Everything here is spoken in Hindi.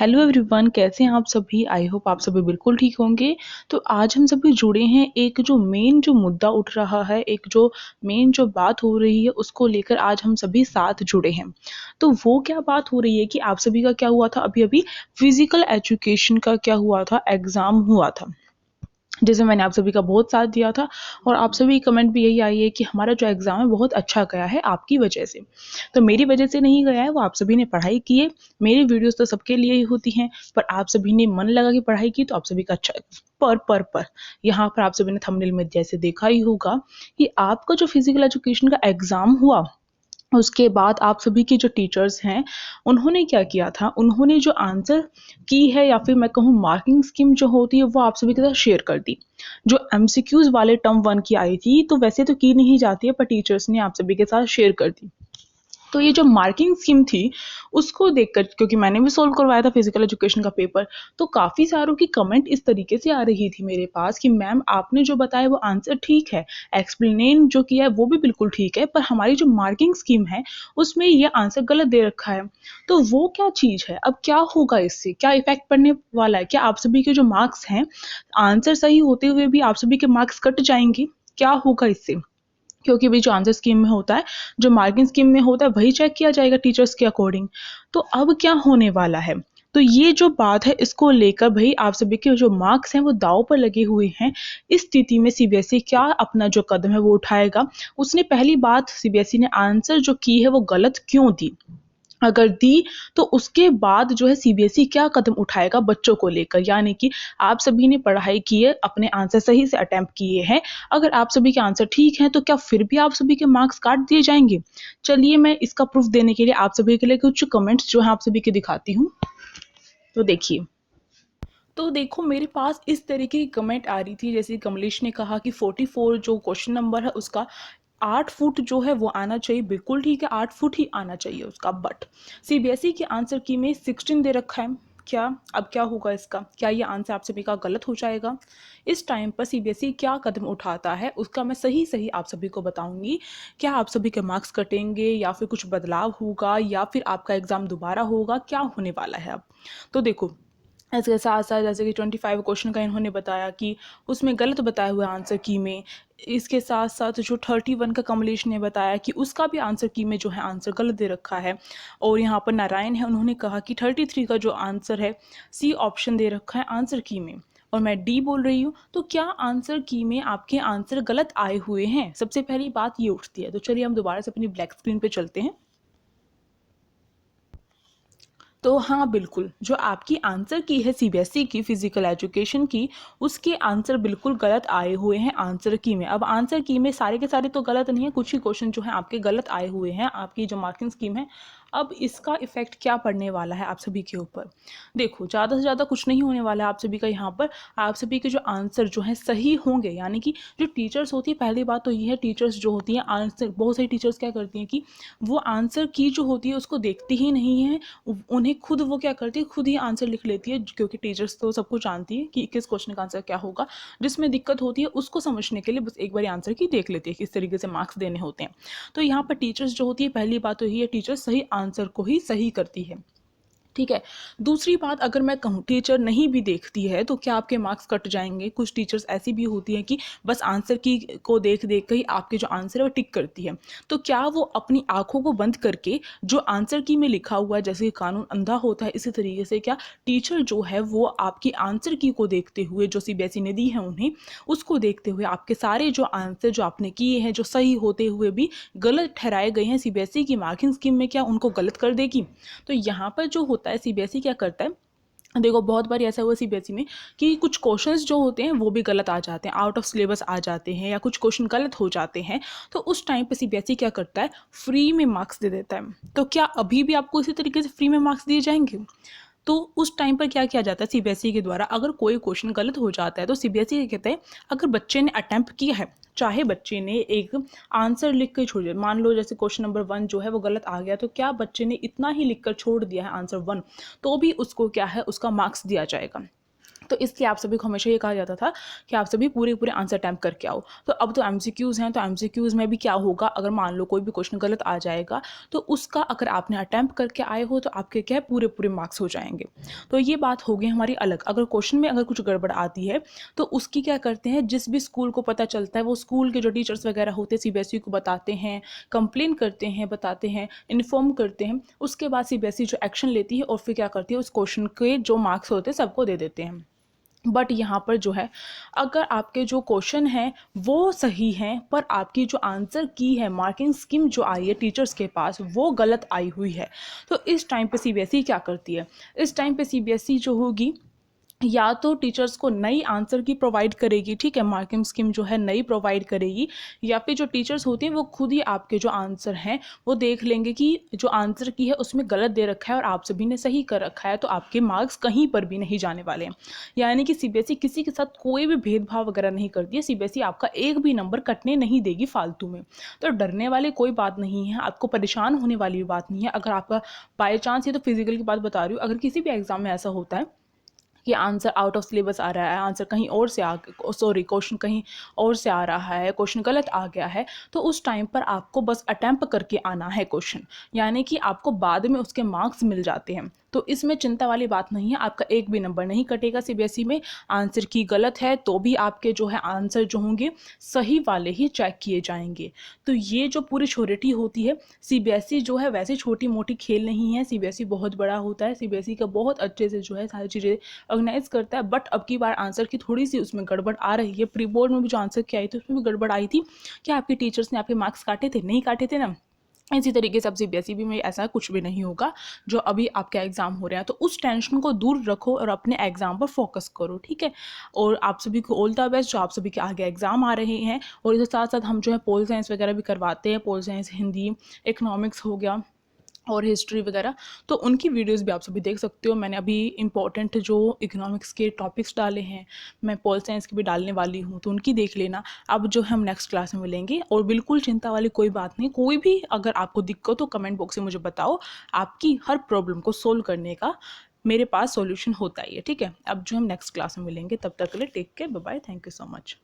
हेलो एवरीवन, कैसे हैं आप सभी। आई होप आप सभी बिल्कुल ठीक होंगे। तो आज हम सभी जुड़े हैं एक जो मेन जो मुद्दा उठ रहा है, एक जो मेन जो बात हो रही है उसको लेकर आज हम सभी साथ जुड़े हैं। तो वो क्या बात हो रही है कि आप सभी का क्या हुआ था, अभी अभी फिजिकल एजुकेशन का क्या हुआ था, एग्जाम हुआ था जिसमें मैंने आप सभी का बहुत साथ दिया था। और आप सभी कमेंट भी यही आई है कि हमारा जो एग्ज़ाम है बहुत अच्छा गया है आपकी वजह से। तो मेरी वजह से नहीं गया है, वो आप सभी ने पढ़ाई की है। मेरी वीडियोस तो सबके लिए ही होती हैं, पर आप सभी ने मन लगा के पढ़ाई की तो आप सभी का अच्छा। पर यहाँ पर आप सभी ने थंबनेल में जैसे देखा ही होगा कि आपका जो फिजिकल एजुकेशन का एग्ज़ाम हुआ उसके बाद आप सभी के जो टीचर्स हैं उन्होंने क्या किया था, उन्होंने जो आंसर की है या फिर मैं कहूँ मार्किंग स्कीम जो होती है वो आप सभी के साथ शेयर कर दी। जो एमसीक्यूज वाले टर्म 1 की आई थी तो वैसे तो की नहीं जाती है, पर टीचर्स ने आप सभी के साथ शेयर कर दी। तो ये जो मार्किंग स्कीम थी उसको देखकर, क्योंकि मैंने भी सोल्व करवाया था फिजिकल एजुकेशन का पेपर, तो काफ़ी सारों की कमेंट इस तरीके से आ रही थी मेरे पास कि मैम आपने जो बताया वो आंसर ठीक है, एक्सप्लेन जो किया है वो भी बिल्कुल ठीक है, पर हमारी जो मार्किंग स्कीम है उसमें ये आंसर गलत दे रखा है। तो वो क्या चीज़ है, अब क्या होगा, इससे क्या इफेक्ट पड़ने वाला है, क्या आप सभी के जो मार्क्स हैं आंसर सही होते हुए भी आप सभी के मार्क्स कट जाएंगे, क्या होगा इससे। क्योंकि भी जो आंसर स्कीम में होता है, जो मार्किंग स्कीम में होता है वही चेक किया जाएगा टीचर्स के अकॉर्डिंग। तो अब क्या होने वाला है, तो ये जो बात है इसको लेकर भाई आप सभी के जो मार्क्स हैं वो दाव पर लगे हुए हैं। इस स्थिति में सीबीएसई क्या अपना जो कदम है वो उठाएगा। उसने पहली बात, सीबीएसई ने आंसर जो की है वो गलत क्यों दी, अगर दी तो उसके बाद जो है सीबीएसई क्या कदम उठाएगा बच्चों को लेकर। यानी कि आप सभी ने पढ़ाई की है, अपने आंसर सही से अटेम्प्ट किए हैं, अगर आप सभी के आंसर ठीक हैं तो क्या फिर भी आप सभी के मार्क्स काट दिए जाएंगे। चलिए मैं इसका प्रूफ देने के लिए आप सभी के लिए कुछ कमेंट्स जो है आप सभी के दिखाती हूँ। तो देखिए, तो देखो मेरे पास इस तरीके की कमेंट आ रही थी, जैसे कमलेश ने कहा कि 44 जो क्वेश्चन नंबर है उसका 8 फुट जो है वो आना चाहिए। बिल्कुल ठीक है, 8 फुट ही आना चाहिए उसका, बट सीबीएसई के आंसर की में 16 दे रखा है। क्या अब क्या होगा इसका, क्या ये आंसर आप सभी का गलत हो जाएगा। इस टाइम पर सीबीएसई क्या कदम उठाता है उसका मैं सही सही आप सभी को बताऊंगी। क्या आप सभी के मार्क्स कटेंगे या फिर कुछ बदलाव होगा या फिर आपका एग्जाम दोबारा होगा, क्या होने वाला है अब। तो देखो, इसके साथ साथ जैसे कि 25 क्वेश्चन का इन्होंने बताया कि उसमें गलत बताया हुआ आंसर की में। इसके साथ साथ जो 31 का कमलेश ने बताया कि उसका भी आंसर की में जो है आंसर गलत दे रखा है। और यहाँ पर नारायण है, उन्होंने कहा कि 33 का जो आंसर है सी ऑप्शन दे रखा है आंसर की में, और मैं डी बोल रही हूँ। तो क्या आंसर की में आपके आंसर गलत आए हुए हैं, सबसे पहली बात ये उठती है। तो चलिए हम दोबारा से अपनी ब्लैक स्क्रीन पे चलते हैं। तो हाँ बिल्कुल, जो आपकी आंसर की है सीबीएसई की फिजिकल एजुकेशन की, उसके आंसर बिल्कुल गलत आए हुए हैं आंसर की में। अब आंसर की में सारे के सारे तो गलत नहीं है, कुछ ही क्वेश्चन जो है आपके गलत आए हुए हैं आपकी जो मार्किंग स्कीम है। अब इसका इफेक्ट क्या पड़ने वाला है आप सभी के ऊपर। देखो, ज़्यादा से ज़्यादा कुछ नहीं होने वाला है आप सभी का यहाँ पर। आप सभी के जो आंसर जो है सही होंगे, यानी कि जो टीचर्स होती है, पहली बात तो ये है टीचर्स जो होती हैं आंसर, बहुत सारी टीचर्स क्या करती हैं कि वो आंसर की जो होती है उसको देखती ही नहीं है। उन्हें खुद वो क्या करती है, खुद ही आंसर लिख लेती है, क्योंकि टीचर्स तो सब कुछ जानती है कि किस क्वेश्चन का आंसर क्या होगा। जिसमें दिक्कत होती है उसको समझने के लिए बस एक बार आंसर की देख लेती है किस तरीके से मार्क्स देने होते हैं। तो यहाँ पर टीचर्स जो होती है, पहली बात तो यही है, टीचर्स सही आंसर को ही सही करती है। ठीक है। दूसरी बात, अगर मैं कहूँ टीचर नहीं भी देखती है तो क्या आपके मार्क्स कट जाएंगे। कुछ टीचर्स ऐसी भी होती हैं कि बस आंसर की को देख देख कर ही आपके जो आंसर है वो टिक करती है। तो क्या वो अपनी आंखों को बंद करके जो आंसर की में लिखा हुआ है, जैसे कि कानून अंधा होता है इसी तरीके से क्या टीचर जो है वो आपकी आंसर की को देखते हुए, जो सीबीएसई ने दी है उन्हें, उसको देखते हुए आपके सारे जो आंसर जो आपने किए हैं जो सही होते हुए भी गलत ठहराए गए हैं सीबीएसई की मार्किंग स्कीम में, क्या उनको गलत कर देगी। तो यहाँ पर जो होता है सीबीएसई क्या करता है, देखो बहुत बार ऐसा हुआ सीबीएसई में कि कुछ क्वेश्चंस जो होते हैं वो भी गलत आ जाते हैं, आउट ऑफ सिलेबस आ जाते हैं, या कुछ क्वेश्चन गलत हो जाते हैं। तो उस टाइम पे सीबीएसई क्या करता है, फ्री में मार्क्स दे देता है। तो क्या अभी भी आपको इसी तरीके से फ्री में मार्क्स दिए जाएंगे। तो उस टाइम पर क्या किया जाता है सीबीएसई के द्वारा, अगर कोई क्वेश्चन गलत हो जाता है तो सीबीएसई क्या कहते हैं, अगर बच्चे ने अटेम्प्ट किया है, चाहे बच्चे ने एक आंसर लिख कर छोड़ दिया, मान लो जैसे क्वेश्चन नंबर 1 जो है वो गलत आ गया, तो क्या बच्चे ने इतना ही लिख कर छोड़ दिया है आंसर 1, तो भी उसको क्या है उसका मार्क्स दिया जाएगा। तो इसलिए आप सभी को हमेशा ये कहा जाता था कि आप सभी पूरे आंसर अटैम्प्ट करके आओ। तो अब तो एमसीक्यूज़ हैं, तो एमसीक्यूज़ में भी क्या होगा, अगर मान लो कोई भी क्वेश्चन गलत आ जाएगा, तो उसका अगर आपने अटैम्प्ट करके आए हो तो आपके क्या है, पूरे मार्क्स हो जाएंगे। तो ये बात हो गई हमारी अलग। अगर क्वेश्चन में अगर कुछ गड़बड़ आती है तो उसकी क्या करते हैं, जिस भी स्कूल को पता चलता है वो स्कूल के जो टीचर्स वगैरह होते हैं सीबीएसई को बताते हैं, कंप्लेन करते हैं, बताते हैं, इन्फॉर्म करते हैं। उसके बाद सीबीएसई जो एक्शन लेती है और फिर क्या करती है, उस क्वेश्चन के जो मार्क्स होते हैं सबको दे देते हैं। बट यहाँ पर जो है, अगर आपके जो क्वेश्चन हैं वो सही हैं पर आपकी जो आंसर की है, मार्किंग स्कीम जो आई है टीचर्स के पास, वो गलत आई हुई है, तो इस टाइम पे सीबीएसई क्या करती है, इस टाइम पे सीबीएसई जो होगी, या तो टीचर्स को नई आंसर की प्रोवाइड करेगी, ठीक है, मार्किंग स्कीम जो है नई प्रोवाइड करेगी, या फिर जो टीचर्स होते हैं वो खुद ही आपके जो आंसर हैं वो देख लेंगे कि जो आंसर की है उसमें गलत दे रखा है और आप सभी ने सही कर रखा है, तो आपके मार्क्स कहीं पर भी नहीं जाने वाले हैं। यानी कि सीबीएसई किसी के साथ कोई भी भेदभाव वगैरह नहीं करती है, सीबीएसई आपका एक भी नंबर कटने नहीं देगी फालतू में। तो डरने वाली कोई बात नहीं है, आपको परेशान होने वाली भी बात नहीं है। अगर आपका बाई चांस, ये तो फिजिकल की बात बता रही हूँ, अगर किसी भी एग्जाम में ऐसा होता है कि आंसर आउट ऑफ सिलेबस आ रहा है, आंसर कहीं और से क्वेश्चन कहीं और से आ रहा है, क्वेश्चन गलत आ गया है, तो उस टाइम पर आपको बस अटैम्प्ट करके आना है क्वेश्चन, यानी कि आपको बाद में उसके मार्क्स मिल जाते हैं। तो इसमें चिंता वाली बात नहीं है, आपका एक भी नंबर नहीं कटेगा सीबीएसई में। आंसर की गलत है तो भी आपके जो है आंसर जो होंगे सही वाले ही चेक किए जाएंगे। तो ये जो पूरी श्योरिटी होती है, सीबीएसई जो है वैसे छोटी मोटी खेल नहीं है, सीबीएसई बहुत बड़ा होता है, सीबीएसई का बहुत अच्छे से जो है सारी चीज़ें ऑर्गेनाइज करता है। बट अब की बार आंसर की थोड़ी सी उसमें गड़बड़ आ रही है। प्री बोर्ड में भी जो आंसर की आई थी उसमें भी गड़बड़ आई थी कि आपके टीचर्स ने आपके मार्क्स काटे थे, नहीं काटे थे ना। इसी तरीके से अब सीबीएसई भी में ऐसा कुछ भी नहीं होगा। जो अभी आपके एग्जाम हो रहे हैं तो उस टेंशन को दूर रखो और अपने एग्जाम पर फोकस करो, ठीक है। और आप सभी को ऑल द बेस्ट, जो आप सभी के आगे एग्जाम आ रहे हैं। और इसके साथ साथ हम जो है पोल साइंस वगैरह भी करवाते हैं, पोल साइंस, हिंदी, इकोनॉमिक्स हो गया और हिस्ट्री वगैरह, तो उनकी वीडियोस भी आप सभी देख सकते हो। मैंने अभी इंपॉर्टेंट जो इकोनॉमिक्स के टॉपिक्स डाले हैं, मैं पॉल साइंस के भी डालने वाली हूँ, तो उनकी देख लेना। अब जो हम नेक्स्ट क्लास में मिलेंगे, और बिल्कुल चिंता वाली कोई बात नहीं, कोई भी अगर आपको दिक्कत हो कमेंट बॉक्स में मुझे बताओ, आपकी हर प्रॉब्लम को सोल्व करने का मेरे पास सॉल्यूशन होता ही है, ठीक है। अब जो हम नेक्स्ट क्लास में मिलेंगे, तब तक के लिए take care, bye bye, thank you so much.